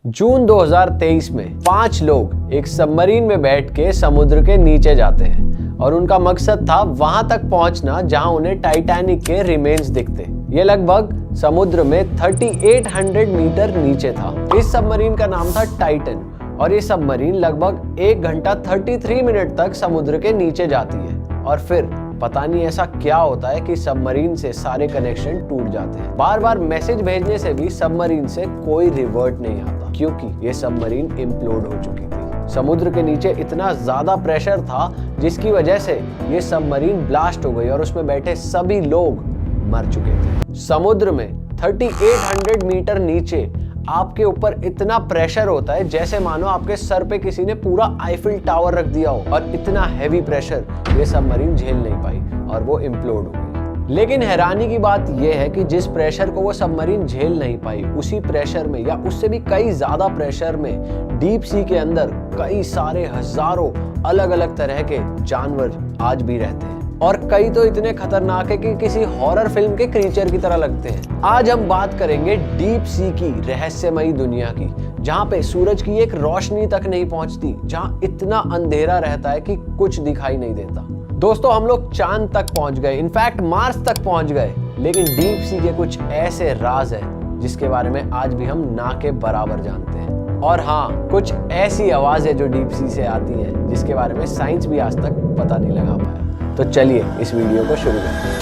जून 2023 में 5 लोग एक सबमरीन में बैठ के समुद्र के नीचे जाते हैं और उनका मकसद था वहां तक पहुंचना जहां उन्हें टाइटैनिक के रिमेन्स दिखते। ये लगभग समुद्र में 3800 मीटर नीचे था। इस सबमरीन का नाम था टाइटन और ये सबमरीन लगभग 1 घंटा 33 मिनट तक समुद्र के नीचे जाती है और फिर पता नहीं ऐसा क्या होता है कि सबमरीन से सारे कनेक्शन टूट जाते हैं। बार बार मैसेज भेजने से भी सबमरीन से कोई रिवर्ट नहीं आता क्योंकि ये सबमरीन इम्प्लोड हो चुकी थी। समुद्र के नीचे इतना ज्यादा प्रेशर था जिसकी वजह से ये सबमरीन ब्लास्ट हो गई और उसमें बैठे सभी लोग मर चुके थे। समुद्र में 3800 मीटर नीचे आपके ऊपर इतना प्रेशर होता है जैसे मानो आपके सर पे किसी ने पूरा आईफिल टावर रख दिया हो और इतना हैवी प्रेशर ये सबमरीन झेल नहीं पाई और वो इम्प्लोड हो गई। लेकिन हैरानी की बात यह है कि जिस प्रेशर को वो सबमरीन झेल नहीं पाई उसी प्रेशर में या उससे भी कई ज्यादा प्रेशर में डीप सी के अंदर कई सारे हजारों अलग अलग तरह के जानवर आज भी रहते हैं और कई तो इतने खतरनाक है कि किसी हॉरर फिल्म के क्रीचर की तरह लगते हैं। आज हम बात करेंगे डीप सी की रहस्यमयी दुनिया की, जहाँ पे सूरज की एक रोशनी तक नहीं पहुंचती, जहाँ इतना अंधेरा रहता है कि कुछ दिखाई नहीं देता। दोस्तों, हम लोग चांद तक पहुंच गए, इनफैक्ट मार्स तक पहुंच गए, लेकिन डीप सी के कुछ ऐसे राज है जिसके बारे में आज भी हम ना के बराबर जानते हैं। और हाँ, कुछ ऐसी आवाजें जो डीप सी से आती हैं जिसके बारे में साइंस भी आज तक पता नहीं लगा पाया। तो चलिए इस वीडियो को शुरू करते हैं।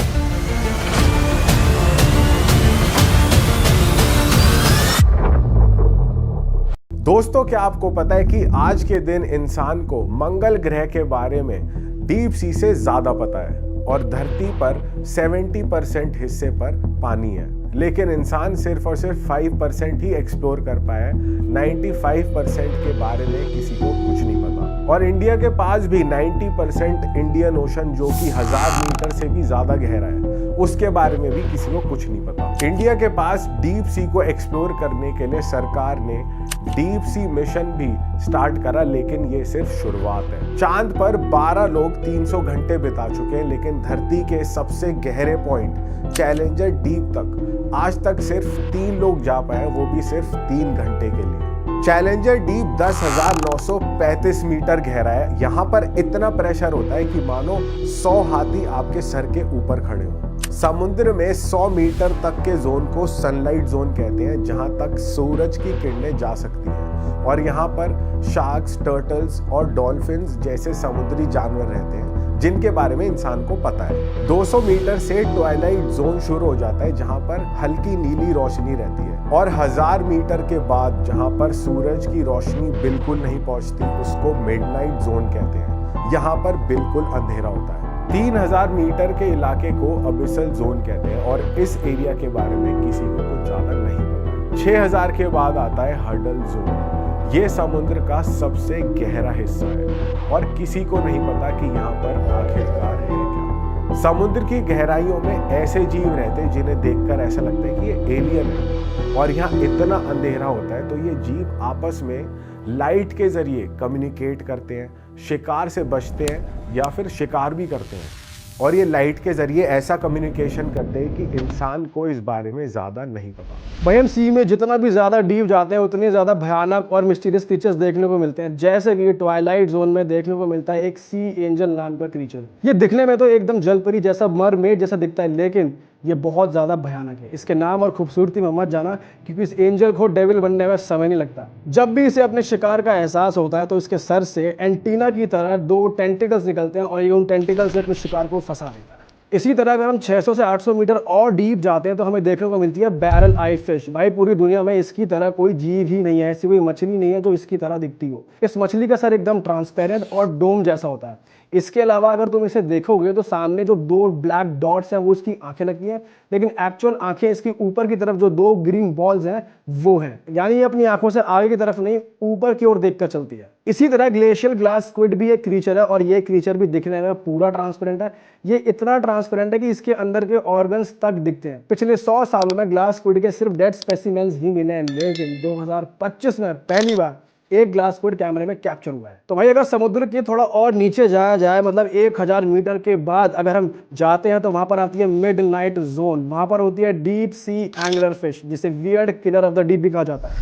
दोस्तों, क्या आपको पता है कि आज के दिन इंसान को मंगल ग्रह के बारे में डीप सी से ज्यादा पता है और धरती पर 70% हिस्से पर पानी है, लेकिन इंसान सिर्फ और सिर्फ 5% ही एक्सप्लोर कर पाया है। 95% के बारे में किसी को कुछ नहीं पता। और इंडिया के पास भी 90% इंडियन ओशन, जो कि 1000 मीटर से भी ज्यादा गहरा है, उसके बारे में भी किसी को कुछ नहीं पता। इंडिया के पास डीप सी को एक्सप्लोर करने के लिए सरकार ने डीप सी मिशन भी स्टार्ट करा, लेकिन ये सिर्फ शुरुआत है। चांद पर 12 लोग 300 घंटे बिता चुके हैं, लेकिन धरती के सबसे गहरे पॉइंट चैलेंजर डीप तक आज तक सिर्फ 3 लोग जा पाए, वो भी सिर्फ 3 घंटे के लिए। चैलेंजर डीप 10,935 मीटर गहरा है। यहाँ पर इतना प्रेशर होता है कि मानो 100 हाथी आपके सर के ऊपर खड़े हो। समुद्र में 100 मीटर तक के जोन को सनलाइट जोन कहते हैं, जहां तक सूरज की किरणें जा सकती हैं। और यहाँ पर शार्क्स, टर्टल्स और डॉल्फिन्स जैसे समुद्री जानवर रहते हैं जिनके बारे में इंसान को पता है। 200 मीटर से ट्वाइलाइट जोन शुरू हो जाता है, जहां पर हल्की नीली रोशनी रहती है। और 1000 मीटर के बाद जहां पर सूरज की रोशनी बिल्कुल नहीं पहुंचती, उसको मिडनाइट जोन कहते हैं। यहाँ पर बिल्कुल अंधेरा होता है। 3000 मीटर के इलाके को अबिसल जोन कहते हैं और इस एरिया के बारे में किसी को कुछ ज्यादा नहीं पता। 6000 के बाद आता है हडल जोन। ये समुद्र का सबसे गहरा हिस्सा है और किसी को नहीं पता कि यहाँ पर आखिरकार है क्या। समुद्र की गहराइयों में ऐसे जीव रहते हैं जिन्हें देखकर ऐसा लगता है कि ये एलियन है। और यहाँ इतना अंधेरा होता है तो ये जीव आपस में लाइट के जरिए कम्युनिकेट करते हैं, शिकार से बचते हैं या फिर शिकार भी करते हैं। और ये लाइट के जरिए ऐसा कम्युनिकेशन करते हैं कि इंसान को इस बारे में ज़्यादा नहीं पता। भाई, हम सी में जितना भी ज़्यादा डीप जाते हैं उतने ज़्यादा भयानक और मिस्टीरियस क्रीचर्स देखने को मिलते हैं। जैसे कि ट्वाइलाइट जोन में देखने को मिलता है एक सी एंजल नाम का क्रीचर। ये दिखने में तो एकदम जलपरी जैसा, मरमेड जैसा दिखता है, लेकिन ये बहुत ज़्यादा भयानक है। इसके नाम और खूबसूरती में मत जाना, क्योंकि इस एंजल को डेविल बनने में समय नहीं लगता। जब भी इसे अपने शिकार का एहसास होता है तो इसके सर से एंटीना की तरह 2 टेंटिकल्स निकलते हैं और ये उन टेंटिकल्स से अपने शिकार को फंसा देता है। इसी तरह अगर हम 600 से 800 मीटर और डीप जाते हैं तो हमें देखने को मिलती है बैरल आई फिश। भाई, पूरी दुनिया में इसकी तरह कोई जीव ही नहीं है, ऐसी कोई मछली नहीं है जो इसकी तरह दिखती हो। इस मछली का सर एकदम ट्रांसपेरेंट और डोम जैसा होता है। इसके अलावा अगर तुम इसे देखोगे तो सामने जो 2 ब्लैक डॉट्स हैं वो इसकी आंखें लगती हैं, लेकिन एक्चुअल आंखें इसकी ऊपर की तरफ जो 2 ग्रीन बॉल्स हैं वो हैं। यानी ये अपनी आंखों से आगे की तरफ नहीं, ऊपर की ओर देखकर चलती है। इसी तरह ग्लेशियल ग्लास स्क्विड भी एक क्रीचर है और ये क्रीचर भी दिखने में पूरा ट्रांसपेरेंट है। ये इतना ट्रांसपेरेंट है कि इसके अंदर के ऑर्गन्स तक दिखते हैं। पिछले 100 सालों में ग्लास स्क्विड के सिर्फ डेड स्पेसिमेंस ही मिले हैं, लेकिन 2025 में पहली बार एक ग्लास स्क्विड कैमरे में कैप्चर हुआ है। तो भाई, अगर समुद्र के थोड़ा और नीचे जाया जाए, मतलब 1000 मीटर के बाद अगर हम जाते हैं तो वहां पर आती है मिड नाइट जोन। वहां पर होती है डीप सी एंगलर फिश, जिसे weird killer of the deep भी कहा जाता है।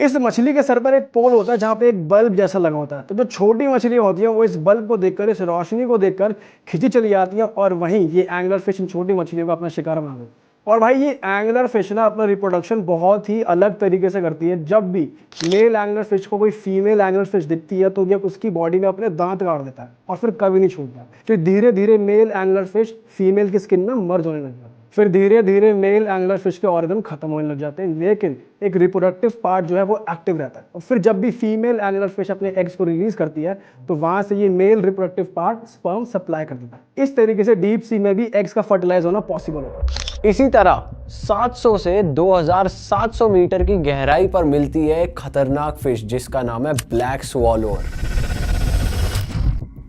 इस मछली के सर पर एक पोल होता है जहाँ पे एक बल्ब जैसा लगा होता है। तो जो छोटी मछली होती है वो इस बल्ब को देखकर, इस रोशनी को देखकर खिंची चली जाती है और वहीं ये एंगलर फिश इन छोटी मछलियों को अपना शिकार बना देती है। और भाई ये एंगलर फिश ना अपना रिप्रोडक्शन बहुत ही अलग तरीके से करती है। जब भी मेल एंगलर फिश को कोई फीमेल एंगलर फिश दिखती है तो ये उसकी बॉडी में अपने दांत गाड़ देता है और फिर कभी नहीं छूटता। फिर धीरे धीरे मेल एंगलर फिश फीमेल की स्किन में मर्ज होने लग जाता है। फिर धीरे धीरे मेल एंगलर फिश के ऑर्गन खत्म होने लग जाते हैं, लेकिन एक रिप्रोडक्टिव पार्ट जो है वो एक्टिव रहता है। और फिर जब भी फीमेल एंगलर फिश अपने एग्स को रिलीज करती है तो वहां से ये male reproductive part sperm supply कर देता है। इस तरीके से डीप सी में भी एग्स का फर्टिलाइज होना पॉसिबल होता है। इसी तरह 700 से 2700 मीटर की गहराई पर मिलती है एक खतरनाक फिश जिसका नाम है ब्लैक स्वॉलोअर।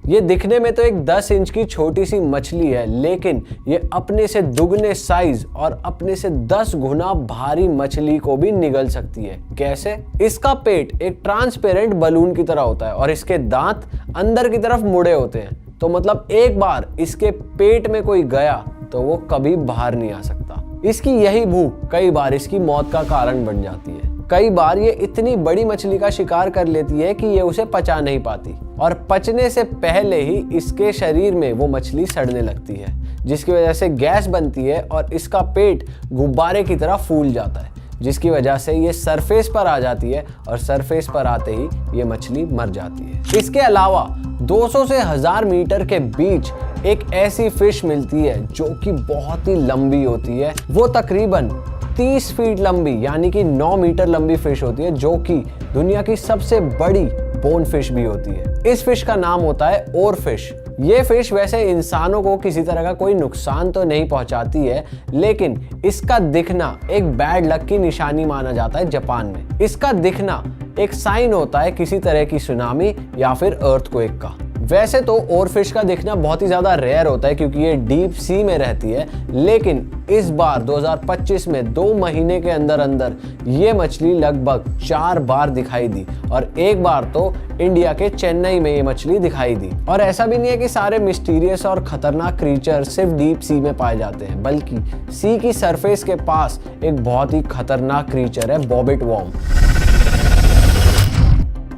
ये दिखने में तो एक 10 इंच की छोटी सी मछली है, लेकिन ये अपने से दुगने साइज और अपने से 10 गुना भारी मछली को भी निगल सकती है। कैसे? इसका पेट एक ट्रांसपेरेंट बलून की तरह होता है और इसके दांत अंदर की तरफ मुड़े होते हैं। तो मतलब एक बार इसके पेट में कोई गया तो वो कभी बाहर नहीं आ सकता। इसकी यही भूख कई बार इसकी मौत का कारण बन जाती है। कई बार ये इतनी बड़ी मछली का शिकार कर लेती है कि ये उसे पचा नहीं पाती और पचने से पहले ही इसके शरीर में वो मछली सड़ने लगती है, जिसकी वजह से गैस बनती है और इसका पेट गुब्बारे की तरह फूल जाता है, जिसकी वजह से ये सरफेस पर आ जाती है और सरफेस पर आते ही ये मछली मर जाती है। इसके अलावा 200 से 1000 मीटर के बीच एक ऐसी फिश मिलती है जो कि बहुत ही लंबी होती है। वो तकरीबन 30 फीट लंबी यानी कि 9 मीटर लंबी फिश होती है, जो कि दुनिया की सबसे बड़ी बोन फिश भी होती है। इस फिश का नाम होता है ओर फिश। ये फिश वैसे इंसानों को किसी तरह का कोई नुकसान तो नहीं पहुंचाती है, लेकिन इसका दिखना एक बैड लक की निशानी माना जाता है जापान में। इसका दिखना एक साइन होता है किसी तरह की सुनामी या फिर अर्थक्वेक का। वैसे तो ओरफिश का दिखना बहुत ही ज्यादा रेयर होता है क्योंकि ये डीप सी में रहती है, लेकिन इस बार 2025 में 2 महीने के अंदर अंदर ये मछली लगभग 4 बार दिखाई दी और एक बार तो इंडिया के चेन्नई में ये मछली दिखाई दी। और ऐसा भी नहीं है कि सारे मिस्टीरियस और खतरनाक क्रीचर सिर्फ डीप सी में पाए जाते हैं, बल्कि सी की सरफेस के पास एक बहुत ही खतरनाक क्रीचर है बॉबिट वॉर्म।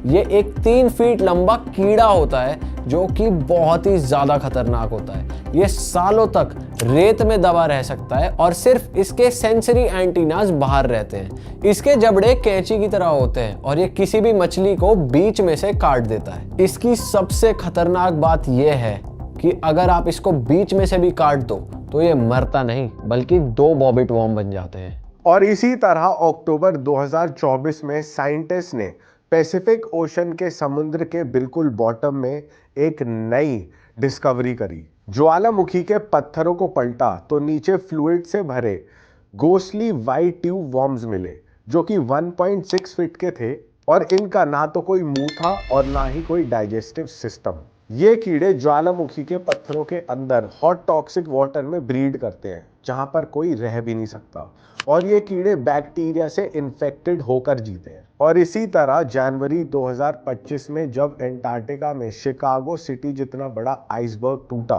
ये एक 3 फीट लंबा कीड़ा होता है जो कि बहुत ही ज्यादा खतरनाक होता है। ये सालों तक रेत में दबा रह सकता है और सिर्फ इसके सेंसरी एंटीनास बाहर रहते हैं। इसके जबड़े कैंची की तरह होते हैं और ये किसी भी मछली को बीच में से काट देता है। इसकी सबसे खतरनाक बात यह है कि अगर आप इसको बीच में से भी काट दो तो ये मरता नहीं बल्कि 2 बॉबिट वॉर्म बन जाते हैं। और इसी तरह अक्टूबर 2024 में साइंटिस्ट ने पैसिफिक ओशन के समुद्र के बिल्कुल बॉटम में एक नई डिस्कवरी करी। ज्वालामुखी के पत्थरों को पलटा तो नीचे फ्लूइड से भरे गोस्टली वाइट ट्यूब वॉर्म्स मिले जो कि 1.6 फीट के थे और इनका ना तो कोई मुंह था और ना ही कोई डाइजेस्टिव सिस्टम। ये कीड़े ज्वालामुखी के पत्थरों के अंदर हॉट टॉक्सिक वाटर में ब्रीड करते हैं जहां पर कोई रह भी नहीं सकता और ये कीड़े बैक्टीरिया से इन्फेक्टेड होकर जीते हैं। और इसी तरह जनवरी 2025 में जब एंटार्क्टिका में शिकागो सिटी जितना बड़ा आइसबर्ग टूटा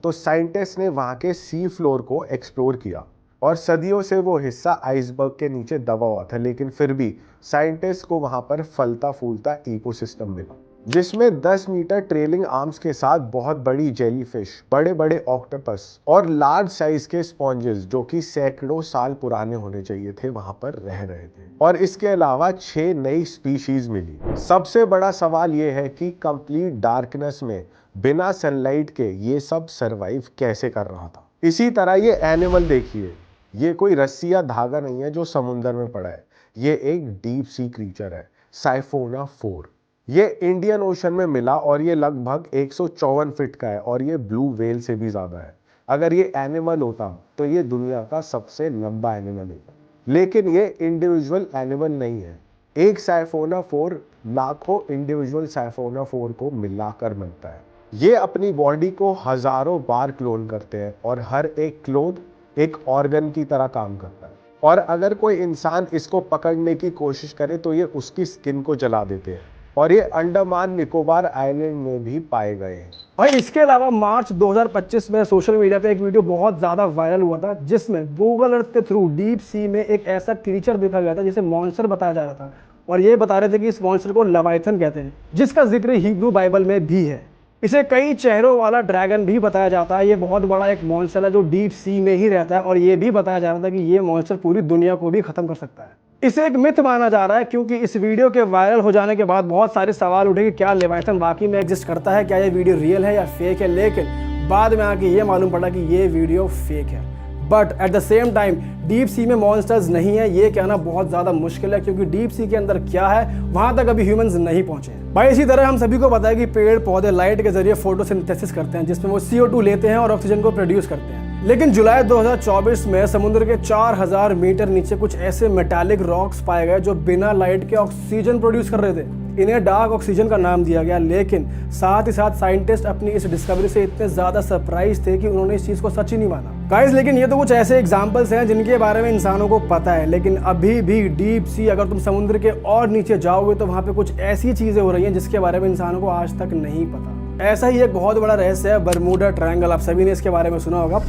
तो साइंटिस्ट ने वहां के सी फ्लोर को एक्सप्लोर किया और सदियों से वो हिस्सा आइसबर्ग के नीचे दबा हुआ था, लेकिन फिर भी साइंटिस्ट को वहां पर फलता फूलता इकोसिस्टम मिला जिसमें 10 मीटर ट्रेलिंग आर्म्स के साथ बहुत बड़ी जेलीफिश, बड़े बड़े ऑक्टोपस और लार्ज साइज के स्पॉन्जेस जो कि सैकड़ों साल पुराने होने चाहिए थे वहां पर रह रहे थे। और इसके अलावा 6 नई स्पीशीज मिली। सबसे बड़ा सवाल ये है कि कंप्लीट डार्कनेस में बिना सनलाइट के ये सब सरवाइव कैसे कर रहा था। इसी तरह ये एनिमल देखिए, ये कोई रस्सी या धागा नहीं है जो समुद्र में पड़ा है, ये एक डीप सी क्रीचर है, साइफोना 4। ये इंडियन ओशन में मिला और ये लगभग 154 फीट का है और ये ब्लू व्हेल से भी ज्यादा है। अगर ये एनिमल होता तो ये दुनिया का सबसे लंबा एनिमल है, लेकिन ये इंडिविजुअल एनिमल नहीं है। एक साइफोना 4 लाखों इंडिविजुअल साइफोना 4 को मिलाकर बनता है। ये अपनी बॉडी को हजारों बार क्लोन करते हैं और हर एक क्लोन एक ऑर्गन की तरह काम करता है और अगर कोई इंसान इसको पकड़ने की कोशिश करे तो ये उसकी स्किन को जला देते हैं और ये अंडमान निकोबार आइलैंड में भी पाए गए हैं। और इसके अलावा मार्च 2025 में सोशल मीडिया पे एक वीडियो बहुत ज़्यादा वायरल हुआ था जिसमें गूगल अर्थ के थ्रू डीप सी में एक ऐसा क्रीचर देखा गया था जिसे मॉन्स्टर बताया जा रहा था और ये बता रहे थे कि इस मॉन्स्टर को लवाइथन कहते हैं, जिसका जिक्र हिब्रू बाइबल में भी है। इसे कई चेहरों वाला ड्रैगन भी बताया जाता है। ये बहुत बड़ा एक मॉन्स्टर है जो डीप सी में ही रहता है, और ये भी बताया जा रहा था कि ये मॉन्स्टर पूरी दुनिया को भी खत्म कर सकता है। इसे एक मिथ माना जा रहा है, क्योंकि इस वीडियो के वायरल हो जाने के बाद बहुत सारे सवाल उठे कि क्या लेवाइथन वाकई में एग्जिस्ट करता है, क्या ये वीडियो रियल है या फेक है। लेकिन बाद में आके ये मालूम पड़ा कि ये वीडियो फेक है। But at the same time deep sea में मॉन्स्टर्स नहीं है, ये कहना बहुत ज़्यादा मुश्किल है, क्योंकि डीप सी के अंदर क्या है वहाँ तक अभी ह्यूमंस नहीं पहुँचे हैं। भाई इसी तरह हम सभी को पता है कि पेड़ पौधे लाइट के जरिए फोटोसिंथेसिस करते हैं, जिसमें वो CO2 लेते हैं और ऑक्सीजन को प्रोड्यूस करते हैं। लेकिन जुलाई 2024 में समुद्र के 4000 मीटर नीचे कुछ ऐसे मेटालिक रॉक्स पाए गए जो बिना लाइट के ऑक्सीजन प्रोड्यूस कर रहे थे। इन्हें डार्क ऑक्सीजन का नाम दिया गया। लेकिन साथ ही साथ साइंटिस्ट अपनी इस डिस्कवरी से इतने ज्यादा सरप्राइज थे कि उन्होंने इस चीज को सच ही नहीं माना। गाइस, लेकिन ये तो कुछ ऐसे एग्जांपल्स हैं जिनके बारे में इंसानों को पता है, लेकिन अभी भी डीप सी, अगर तुम समुद्र के और नीचे जाओगे तो वहां पे कुछ ऐसी चीजें हो रही हैं जिसके बारे में इंसानों को आज तक नहीं पता। ऐसा ही एक बहुत बड़ा रहस्य है बरमूडा ट्रायंगल। आप सभी ने इसके बारे में सुना होगा।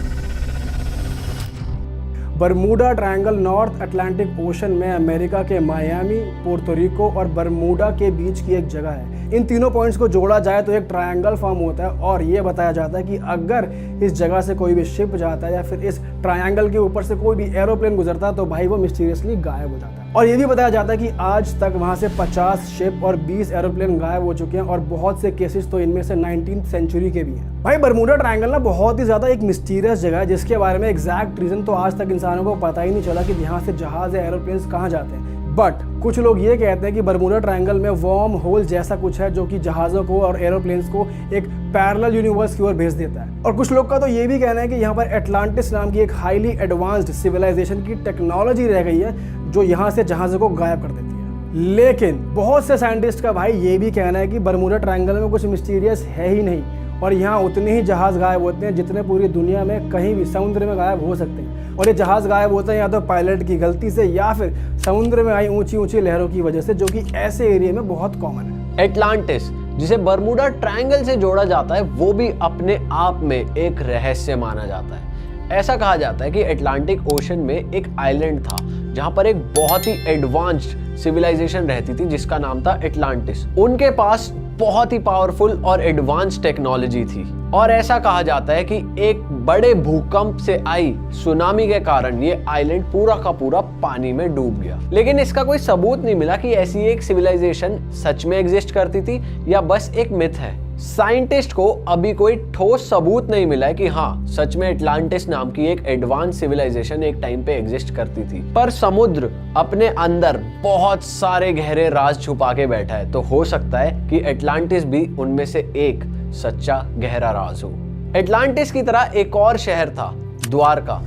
Bermuda triangle north Atlantic ocean में अमेरिका के मायामी, पोर्टो रिको और बरमूडा के बीच की एक जगह है। इन तीनों पॉइंट्स को जोड़ा जाए तो एक ट्रायंगल फॉर्म होता है, और ये बताया जाता है कि अगर इस जगह से कोई भी शिप जाता है या फिर इस ट्रायंगल के ऊपर से कोई भी एरोप्लेन गुजरता है तो भाई वो मिस्टीरियसली गायब हो जाता है। और ये भी बताया जाता है कि आज तक वहां से 50 शिप और 20 एरोप्लेन गायब हो चुके हैं, और बहुत से केसेस तो इनमें से 19th सेंचुरी के भी हैं। भाई बरमूडा ट्रायंगल ना बहुत ही ज्यादा एक मिस्टीरियस जगह है, जिसके बारे में एग्जैक्ट रीजन तो आज तक इंसानों को पता ही नहीं चला कि यहाँ से जहाज या एरोप्लेन कहाँ जाते हैं। बट कुछ लोग ये कहते हैं कि बरमूडा ट्रायंगल में वर्म होल जैसा कुछ है जो कि जहाज़ों को और एरोप्लेन्स को एक पैरेलल यूनिवर्स की ओर भेज देता है। और कुछ लोग का तो ये भी कहना है कि यहाँ पर एटलांटिस नाम की एक हाईली एडवांस्ड सिविलाइजेशन की टेक्नोलॉजी रह गई है जो यहाँ से जहाज़ों को गायब कर देती है। लेकिन बहुत से साइंटिस्ट का भाई ये भी कहना है कि बरमूडा ट्रायंगल में कुछ मिस्टीरियस है ही नहीं, और यहाँ उतने ही जहाज़ गायब होते हैं जितने पूरी दुनिया में कहीं भी समुद्र में गायब हो सकते हैं। और ये जहाज़ गायब होते हैं या तो पायलट की गलती से या फिर समुद्र में आई ऊंची ऊंची लहरों की वजह से, जो कि ऐसे एरिया में बहुत कॉमन है। एटलांटिस, जिसे बरमूडा ट्रायंगल से जोड़ा जाता है, वो भी अपने आप में एक रहस्य माना जाता है। ऐसा कहा जाता है कि अटलांटिक ओशन में एक आइलैंड था जहां पर एक बहुत ही एडवांस्ड सिविलाइजेशन रहती थी जिसका नाम था एटलांटिस। उनके पास बहुत ही पावरफुल और एडवांस टेक्नोलॉजी थी, और ऐसा कहा जाता है कि एक बड़े भूकंप से आई सुनामी के कारण ये आइलैंड पूरा का पूरा पानी में डूब गया। लेकिन इसका कोई सबूत नहीं मिला कि ऐसी एक सिविलाइजेशन सच में एग्जिस्ट करती थी या बस एक मिथ है। साइंटिस्ट को अभी कोई ठोस सबूत नहीं मिला है कि हाँ सच में एटलांटिस नाम की एक एडवांस सिविलाइजेशन एक टाइम पे एग्जिस्ट करती थी। पर समुद्र अपने अंदर बहुत सारे गहरे राज छुपा के बैठा है, तो हो सकता है कि एटलांटिस भी उनमें से एक सच्चा गहरा राज हो। एटलांटिस की तरह एक और शहर था, द्वारका,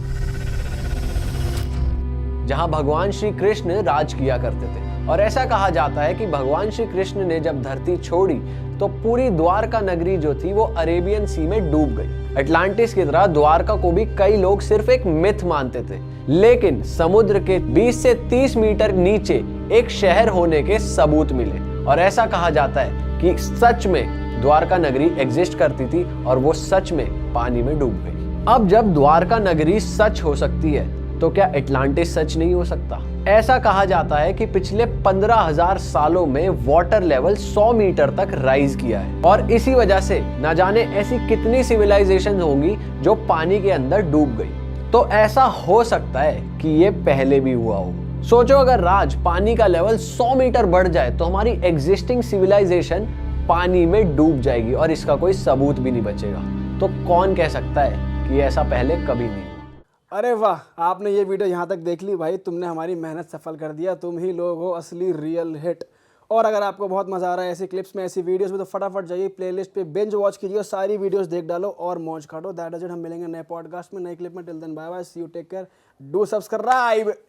जहां भगवान श्री कृष्ण राज किया करते थे। और ऐसा कहा जाता है कि भगवान श्री कृष्ण ने जब धरती छोड़ी तो पूरी द्वारका नगरी जो थी वो अरेबियन सी में डूब गई। अटलांटिस की तरह द्वारका को भी कई लोग सिर्फ एक मिथ मानते थे, लेकिन समुद्र के 20 से 30 मीटर नीचे एक शहर होने के सबूत मिले। और ऐसा कहा जाता है कि सच में द्वारका नगरी एग्जिस्ट करती थी और वो सच में पानी में डूब गई। अब जब द्वारका नगरी सच हो सकती है तो क्या एटलांटिस सच नहीं हो सकता? ऐसा कहा जाता है कि पिछले 15,000 सालों में वाटर लेवल 100 मीटर तक राइज किया है, और इसी वजह से न जाने ऐसी कितनी सिविलाइजेशन होंगी जो पानी के अंदर डूब गई। तो ऐसा हो सकता है कि ये पहले भी हुआ हो। सोचो अगर राज पानी का लेवल 100 मीटर बढ़ जाए तो हमारी एग्जिस्टिंग सिविलाइजेशन पानी में डूब जाएगी और इसका कोई सबूत भी नहीं बचेगा। तो कौन कह सकता है कि ऐसा पहले कभी नहीं? अरे वाह, आपने ये वीडियो यहाँ तक देख ली भाई, तुमने हमारी मेहनत सफल कर दिया। तुम ही लोग हो असली रियल हिट। और अगर आपको बहुत मजा आ रहा है ऐसी क्लिप्स में, ऐसी वीडियोस में, तो फटाफट जाइए प्लेलिस्ट पे बिंज वॉच कीजिए, सारी वीडियोस देख डालो और मौज काटो। That is it. हम मिलेंगे नए पॉडकास्ट में, नए क्लिप में। Till then bye bye, see you, take care, do subscribe.